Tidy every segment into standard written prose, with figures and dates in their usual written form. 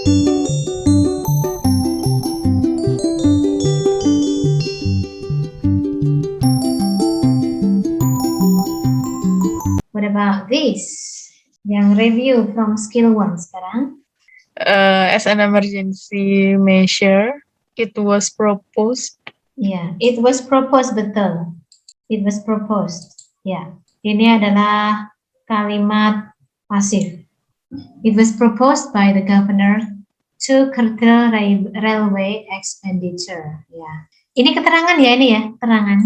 What about this? Yang review from skill 1 sekarang. As an emergency measure, it was proposed. Ya, it was proposed, betul. It was proposed. Ya, ini adalah kalimat pasif. It was proposed by the governor to curtail railway expenditure. Ya, ini keterangan ya, ini ya, keterangan,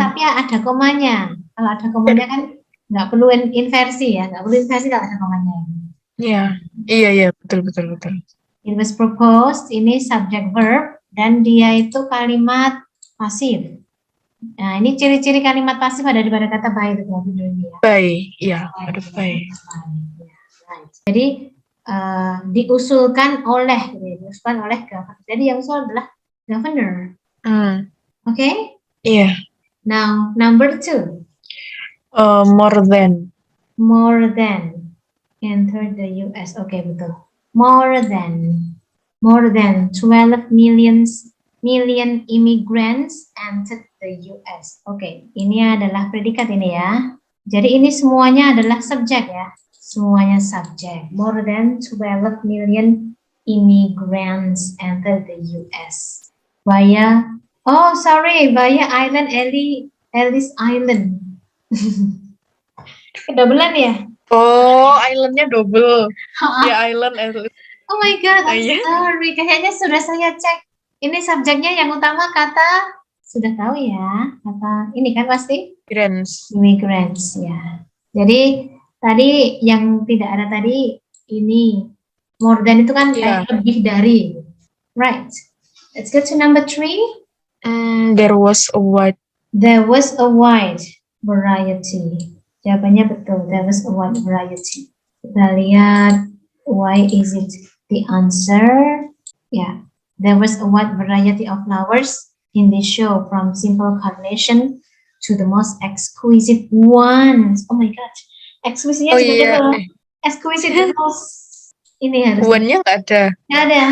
tapi ada komanya. Kalau ada komanya kan nggak perlu inversi ya, nggak perlu inversi kalau ada komanya. Iya, betul. It was proposed, ini subject verb, dan dia itu kalimat pasif. Nah, ini ciri-ciri kalimat pasif ada pada kata by itu ya. Ada by. Right. Jadi diusulkan oleh governor. Jadi yang usul adalah governor. Okay? Iya. Now, number 2. More than. Enter the US. Okay, betul. More than 12 million immigrants entered the US. Okay, ini adalah predikat ini ya. Jadi ini semuanya adalah subjek ya. Semuanya subjek. More than 12 million immigrants entered the US via island Ellis Island. Kedobelan ya? Oh, islandnya double. Ya, island Ellis. Oh my god, I'm sorry. Kayaknya sudah saya cek. Ini subjeknya yang utama kata, sudah tahu ya, kata ini kan pasti? Immigrants, ya. Jadi tadi yang tidak ada tadi, ini more than itu kan lebih dari. Right. Let's go to number 3. There was a wide variety. Jawabannya betul. There was a wide variety. Kita lihat, why is it the answer? Yeah, there was a wide variety of flowers in the show, from simple carnation to the most exquisite ones. Oh my god, exquisite-nya juga exquisite rose. Ini harus. One-nya nggak ada. Nggak ada.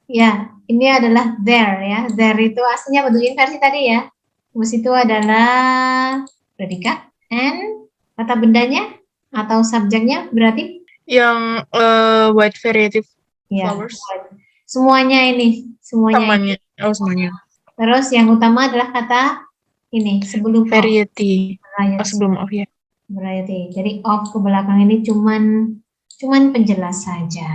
Ya, ini adalah there ya. There itu aslinya bentuk inversi tadi ya. Terus itu adalah predikat, and kata bendanya atau subjeknya berarti yang wide variety flowers. Semuanya ini, semuanya. Semuanya. Terus yang utama adalah kata ini sebelum variety. Sebelum ya. Variety. Jadi of ke belakang ini cuman penjelas saja.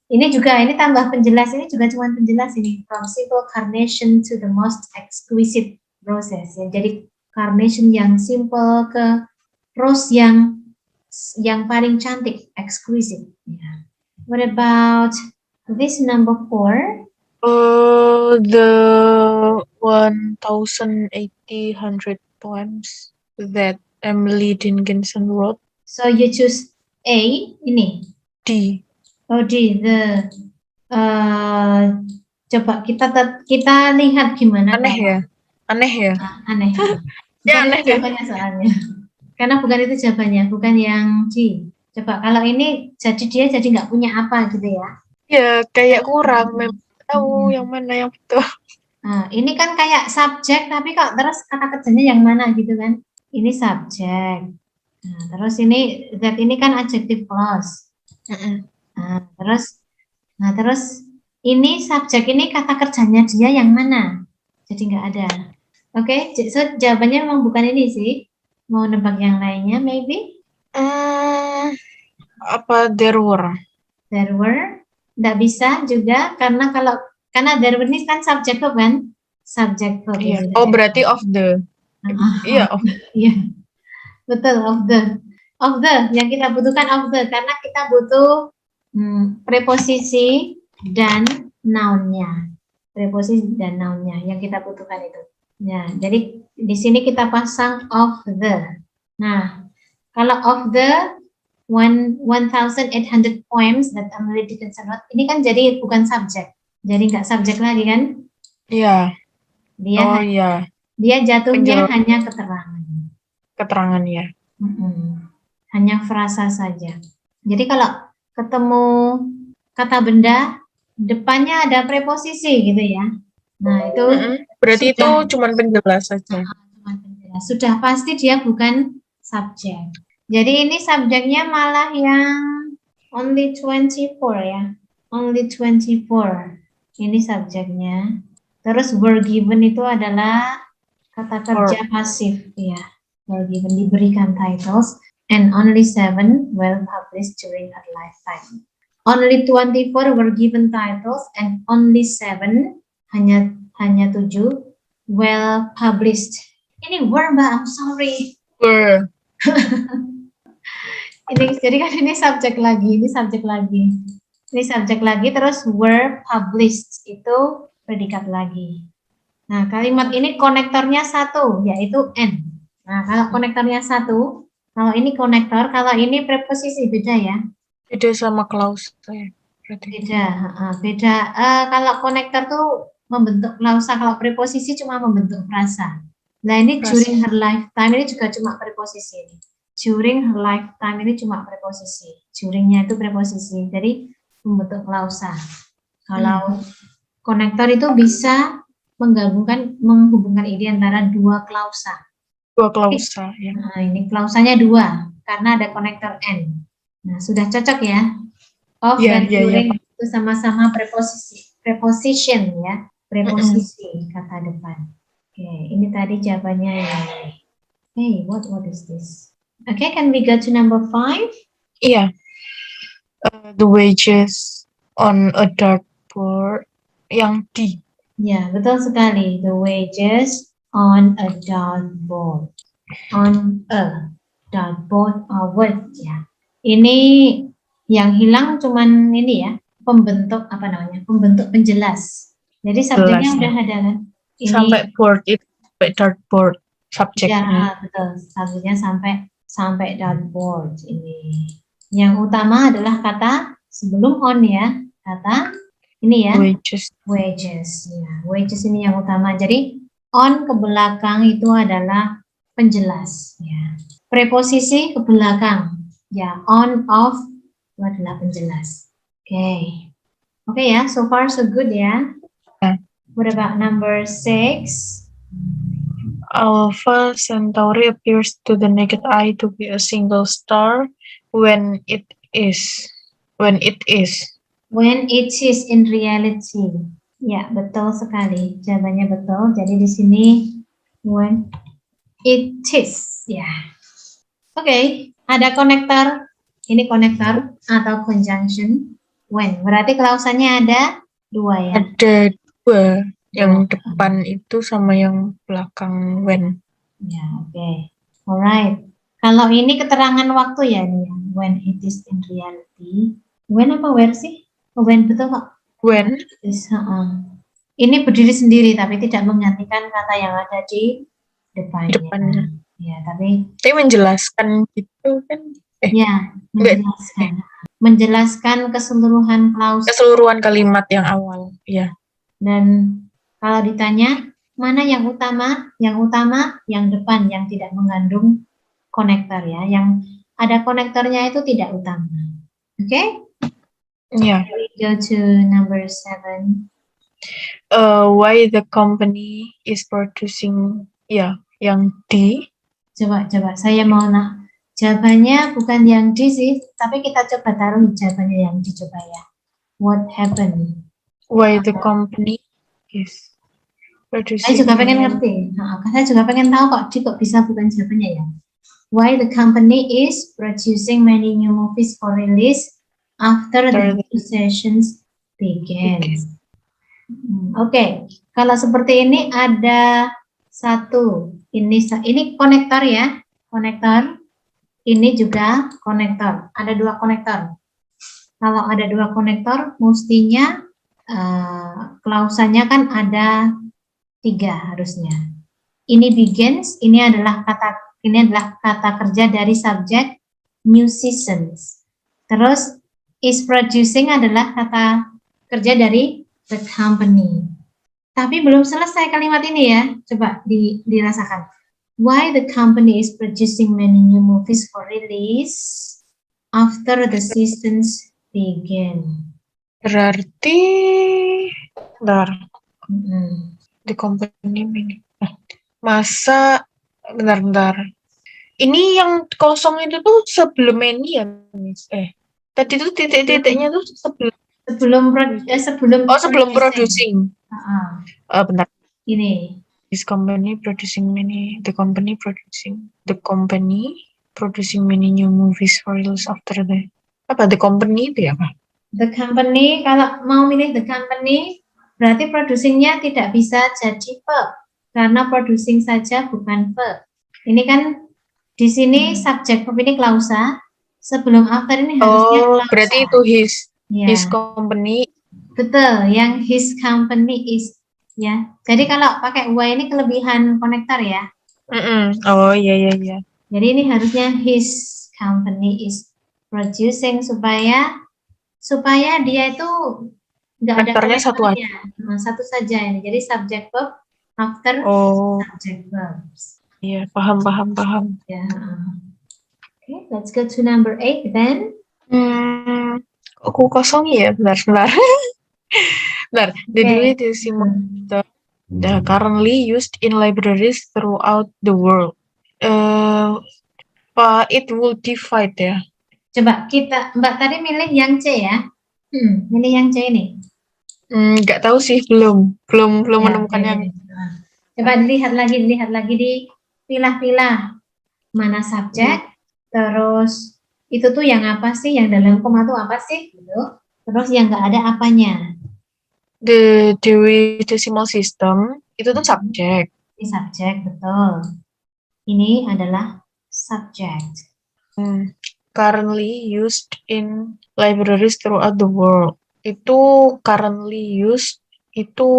Ini tambah penjelas, ini juga cuman penjelas ini, from simple carnation to the most exquisite roses. Ya. Jadi carnation yang simple ke rose yang paling cantik, exquisite. Yeah. What about this number 4? The 1,800 poems that Emily Dickinson wrote. So you choose A, ini. D. Oh, D. Coba kita lihat gimana. Aneh ya. Aneh. Ya, aneh jawabannya soalnya. Karena bukan itu jawabannya, bukan yang D. Coba kalau ini dia jadi nggak punya apa gitu ya. Ya, kayak kurang. Memang tahu yang mana yang betul. Nah, ini kan kayak subjek, tapi kok terus kata kerjanya yang mana gitu kan. Ini subjek. Nah, terus ini that ini kan adjective clause. Nah, terus ini subjek, ini kata kerjanya dia yang mana? Jadi nggak ada. Oke, so jawabannya memang bukan ini sih. Mau nebak yang lainnya, maybe? Apa there were? There were, nggak bisa juga karena there were ini kan subjek verb kan? Subjek verb. Iya. Oh, berarti of the. Iya, of the. Iya. Betul, of the yang kita butuhkan of the, karena kita butuh preposisi dan noun-nya. Preposisi dan noun-nya yang kita butuhkan itu. Ya, jadi di sini kita pasang of the. Nah, kalau of the 1,800 poems that Emily Dickinson wrote, ini kan jadi bukan subjek. Jadi nggak subjek lagi kan? Iya. Dia jatuhnya hanya keterangan. Keterangan ya. Hanya frasa saja. Jadi kalau ketemu kata benda, depannya ada preposisi gitu ya. Nah, itu Berarti itu sudah cuman penjelas saja. cuma penjelas. Sudah pasti dia bukan subjek. Jadi ini subjeknya malah yang only 24 ya. Only 24. Ini subjeknya. Terus were given itu adalah kata kerja pasif ya. Were given diberikan titles and only 7 were published during her lifetime. Only 24 were given titles and only 7 hanya 7 well published. Ini were Mbak, I'm sorry. Were. Ini jadi kan ini subjek lagi, ini subjek lagi. Ini subjek lagi terus were published itu predikat lagi. Nah, kalimat ini konektornya satu yaitu n. Nah, kalau konektornya satu, kalau ini konektor, kalau ini preposisi beda ya. Beda sama klausa ya. Berarti. Beda, beda. Kalau konektor tuh membentuk klausa, kalau preposisi cuma membentuk frasa. Nah, ini Frasa. during her lifetime ini juga cuma preposisi ini. During her lifetime ini cuma preposisi. Duringnya itu preposisi. Jadi membentuk klausa. Kalau konektor itu bisa menghubungkan ide antara dua klausa. Dua klausa ya. Nah, ini klausanya 2 karena ada konektor n. Nah, sudah cocok ya. Of dan during itu sama-sama preposisi. Preposition ya. Preposisi kata depan. Oke, ini tadi jawabannya ya. Hey, what is this? Okay, can we go to number 5? Iya. The wages on a dartboard yang D. Ya, betul sekali. The wages on a dartboard. On a dartboard or word ya. Ini yang hilang cuman ini ya, pembentuk apa namanya? Pembentuk penjelas. Jadi subjeknya udah ada kan? Ini, sampai board itu sampai dartboard subjeknya. Ya, betul. Subjeknya sampai dartboard ini. Yang utama adalah kata sebelum on ya, kata ini ya. Wages. Ya, wages ini yang utama. Jadi on ke belakang itu adalah penjelas ya. Preposisi ke belakang ya, on, off itu adalah penjelas. Oke ya, so far so good ya. What about number 6? Alpha Centauri appears to the naked eye to be a single star when it is. When it is in reality. Ya, betul sekali. Jawabannya betul. Jadi di sini when it is. Ya. Oke, ada konektor. Ini konektor atau conjunction when. Berarti klausannya ada 2 ya. Ada 2. Yang depan itu sama yang belakang when. Ya, oke. Alright. Kalau ini keterangan waktu ya nih, when it is in reality. When apa where sih? When betul kok. When. Ini berdiri sendiri tapi tidak menggantikan kata yang ada di depannya. Ya, tapi menjelaskan gitu kan? Ya, menjelaskan. Menjelaskan keseluruhan klausa. Keseluruhan kalimat yang awal, ya. Dan kalau ditanya mana yang utama? Yang utama yang depan yang tidak mengandung konektor ya. Yang ada konektornya itu tidak utama. Oke? Yeah. We go to number 7. Why the company is producing yang D. Coba saya mau jawabannya bukan yang D sih, tapi kita coba taruh jawabannya yang D coba ya. What happened? Why the company is producing. Saya juga pengen ngerti. Saya juga pengen tahu kok bisa bukan jawabannya ya. Why the company is producing many new movies for release after the sessions begins. Oke, kalau seperti ini ada satu. Ini konektor ya, konektor. Ini juga konektor. Ada 2 konektor. Kalau ada 2 konektor, mestinya klausanya kan ada 3 harusnya. Ini begins. Ini adalah kata kerja dari subjek musicians. Terus is producing adalah kata kerja dari the company. Tapi belum selesai kalimat ini ya. Coba dirasakan. Why the company is producing many new movies for release after the seasons begin. Berarti, bentar, Mm-mm. the company mini. Masa, bentar. Ini yang kosong itu tuh sebelum ini ya, Miss? Tadi tuh titik-titiknya tuh sebelum. Sebelum producing. Bentar. Ini. The company producing many new movies for release after the company itu ya, Pak? The company, kalau mau milih the company, berarti producingnya tidak bisa jadi verb, karena producing saja bukan verb. Ini kan di sini subjek verb ini klausa, sebelum after ini harusnya klausa. Berarti itu his company. Betul, yang his company is, ya. Jadi kalau pakai y ini kelebihan konektor ya. Oh iya. Jadi ini harusnya his company is producing supaya dia itu nggak ada konektornya satu aja. Satu saja ini. Jadi subject verb after subject verbs. Iya, paham. Ya. Okay, let's go to number 8 then. Aku kosong ya, bentar. Bentar, the dual decimal system currently used in libraries throughout the world. It will divide ya. Coba Mbak tadi milih yang C ya. Milih yang C ini. Nggak tahu sih, belum menemukan yang. Coba dilihat lagi dipilah-pilah mana subjek, terus itu tuh yang apa sih, yang dalam koma tuh apa sih, gitu. Terus yang nggak ada apanya. The Dewey Decimal System itu tuh subjek. Ini subjek, betul. Ini adalah subject. Currently used in libraries throughout the world. Itu currently used itu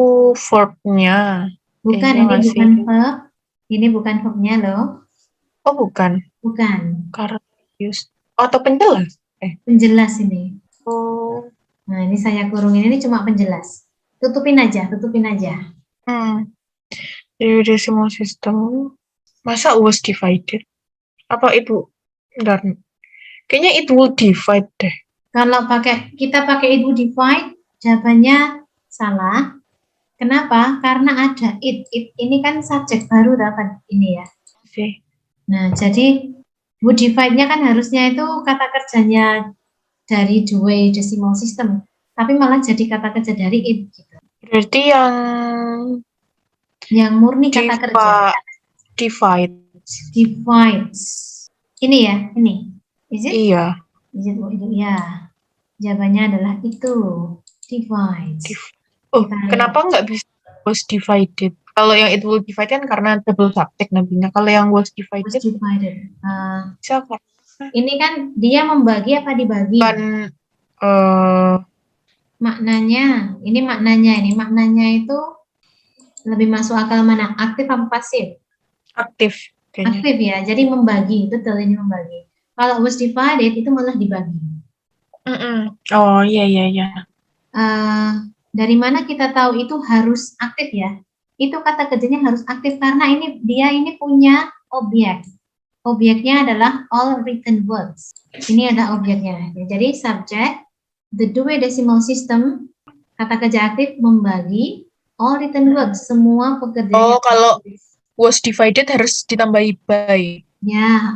verb-nya. Bukan, ini bukan verb. Ini bukan verb-nya loh. Oh, bukan. Currently used. Atau penjelas? Penjelas ini. Oh. Nah, ini saya kurungin, ini cuma penjelas. Tutupin aja. Dewey Decimal System. Masa was divided? Apa itu? Bentar. Kayaknya it will divide deh. Kalau kita pakai it will divide, jawabannya salah. Kenapa? Karena ada it. It ini kan subjek baru dapat ini ya. Oke. Nah, jadi would divide-nya kan harusnya itu kata kerjanya dari Dewey Decimal System, tapi malah jadi kata kerja dari it gitu. Berarti yang murni kata kerja. Divides. Ini ya, ini. Is it? Iya. Ya. Jawabannya adalah itu. Divides. Kenapa nggak bisa was divided? Kalau yang it will divide kan karena double subject nantinya. Kalau yang was divided. Ini kan dia membagi apa dibagi? Kan maknanya itu lebih masuk akal mana? Aktif apa pasif? Aktif. Kayaknya. Aktif ya, jadi membagi, betul ini membagi. Kalau was divided itu malah dibagi. Oh iya. Dari mana kita tahu itu harus aktif ya? Itu kata kerjanya harus aktif karena dia punya objek. Objeknya adalah all written words. Ini ada objeknya. Jadi subject, the Dewey Decimal System, kata kerja aktif membagi all written words, semua pekerjaan. Kalau was divided harus ditambahi by. Ya,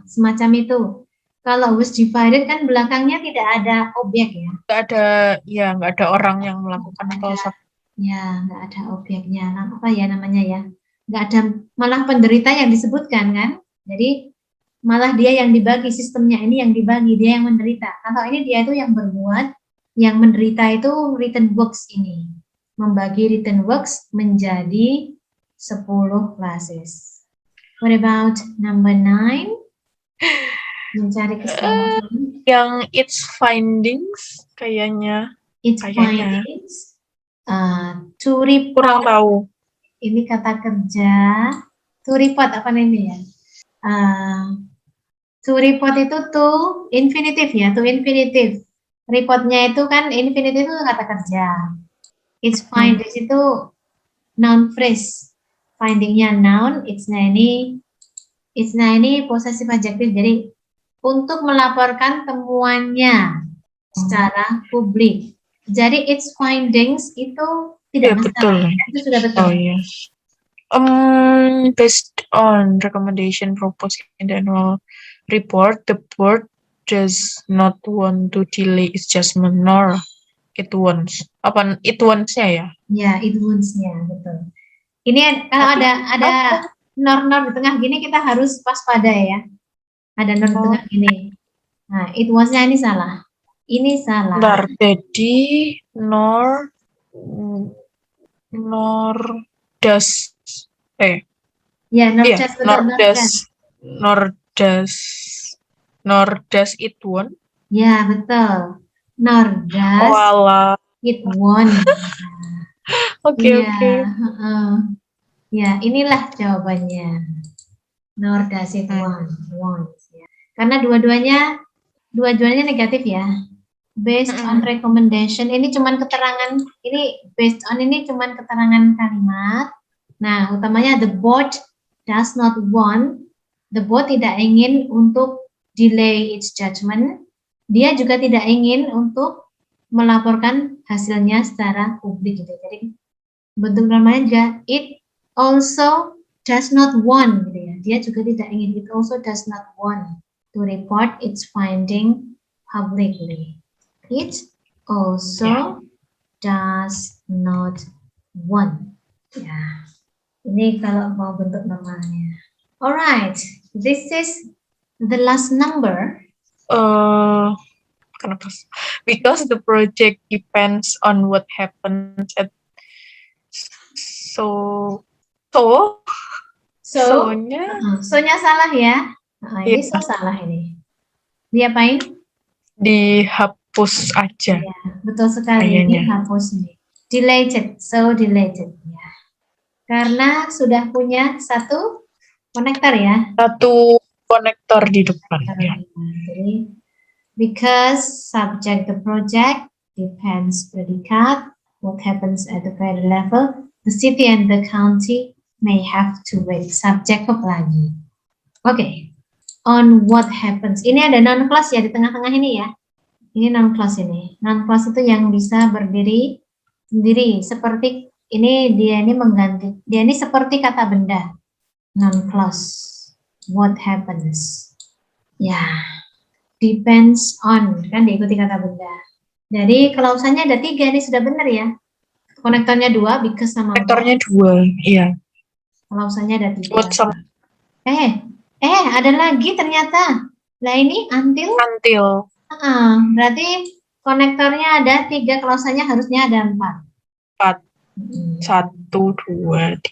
semacam itu. Kalau was divided kan belakangnya tidak ada objek ya. Nggak ada orang yang melakukan Ya, nggak ada objeknya. Apa ya namanya ya? Nggak ada, malah penderita yang disebutkan kan. Jadi malah dia yang dibagi, sistemnya ini yang dibagi, dia yang menderita. Kalau ini dia itu yang berbuat, yang menderita itu written works ini. Membagi written works menjadi 10 classes. What about number 9? Mencari kesalahan. Yang its findings kayaknya. Findings. To report. Kurang tahu. Ini kata kerja. To report apa ini ya? To report itu to infinitive ya, to infinitive. Reportnya itu kan infinitive itu kata kerja. Its findings itu noun phrase. Findingnya noun, its-nya ini possessive adjective. Jadi untuk melaporkan temuannya secara publik. Jadi its findings itu Ya, tidak betul. masalah. Itu sudah betul. Oh iya. Based on recommendation proposed in the annual report, the board does not want to delay its judgment nor it wants. Apa it wants-nya ya? Ya, it wounds-nya, betul. Ini kalau Tapi ada nor-nor di tengah gini kita harus waspada ya. Ada nor di tengah gini. Nah, it was-nya ini salah. Ini salah. Bentar, jadi nor does Ya, nor iya, does, betul, nor does it want. Ya, betul. Nor does Walah. it want. Oke. heeh. Ya, inilah jawabannya. Nor does it want. Ya. Karena dua-duanya negatif ya. Based on recommendation, ini cuman keterangan, ini based on ini cuman keterangan kalimat. Nah, utamanya the board does not want, the board tidak ingin untuk delay its judgment. Dia juga tidak ingin untuk melaporkan hasilnya secara publik gitu. Jadi bentuk namanya juga it also does not want gitu ya. Dia juga tidak ingin, it also does not want to report its finding publicly. It also does not want. Ya, ini kalau mau bentuk namanya. Alright, this is the last number. Kenapa? Because the project depends on what happens at So-nya salah ya. Nah, ini so salah ini. Diapain? Dihapus aja. Ya, betul sekali. Dihapus nih. Deleted, so deleted ya. Karena sudah punya satu konektor ya. Satu konektor di depan. Ya. Jadi, because subject the project depends predikat, what happens at the federal level, the city and the county may have to wait. Subject verb lagi. Oke. On what happens. Ini ada non clause ya di tengah-tengah ini ya. Ini non clause ini. Non clause itu yang bisa berdiri sendiri. Seperti ini dia ini mengganti. Dia ini seperti kata benda. Non clause. What happens. Ya. Depends on. Kan diikuti kata benda. Jadi klausannya ada 3. Ini sudah benar ya. Konektornya 2. Because sama. Konektornya 2. Iya. Klausannya ada 3. Ada lagi ternyata. Nah ini until. Berarti konektornya ada 3, klausannya harusnya ada 4. 1, 2, 3.